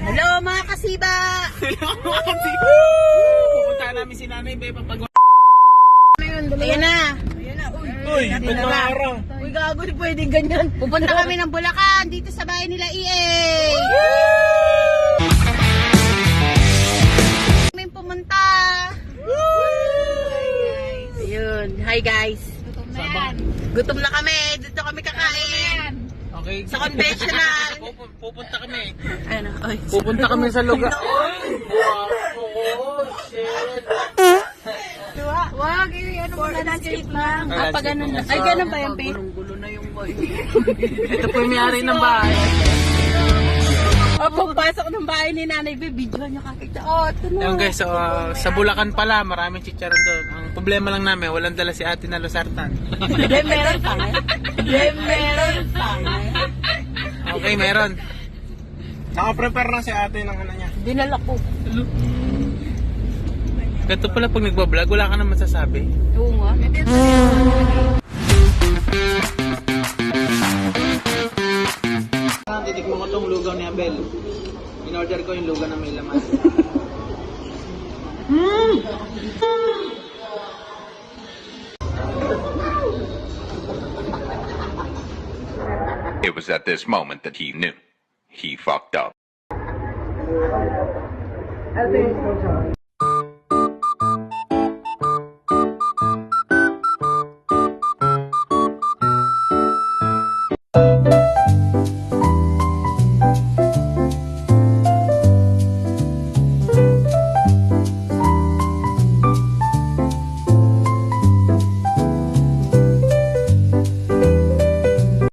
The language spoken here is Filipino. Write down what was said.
Hello mga kasiba! Pupunta namin si Nanay Beba pag... Ayan na! Uy, ito araw. Uy, gago, di pwedeng ganyan. Pupunta kami ng Bulacan, dito sa bahay nila EA. Kami pumunta. Ayun, hi guys. Gutom na yan. Gutom na kami, dito kami kakain. Okay. Sa conventional. Pupunta kami. Ano, oy. Pupunta kami sa lugar. Wag, ano mo na landscape lang. Pa ganun na. Ay, ganun ba yung pin? Gulo na yung boy. Ito po yung may-ari ng bahay. O, pagpasok ng bahay ni Nanay B, video niya kakita. Oh, ito na. Ayun guys, so, sa Bulacan pala, maraming chicharon doon. Ang problema lang namin, walang dala si ate na Losartan. Hindi, meron pa. Hindi, meron pa. Okay, meron. Naka-prepare na si ate ng ano niya. Dinala ko. Ganito pala pag nagbablog, wala ka na masasabi. Oo nga. Titikmo ko itong lugaw ni Abel. In-order ko yung lugaw na may laman. It was at this moment that he knew. He fucked up.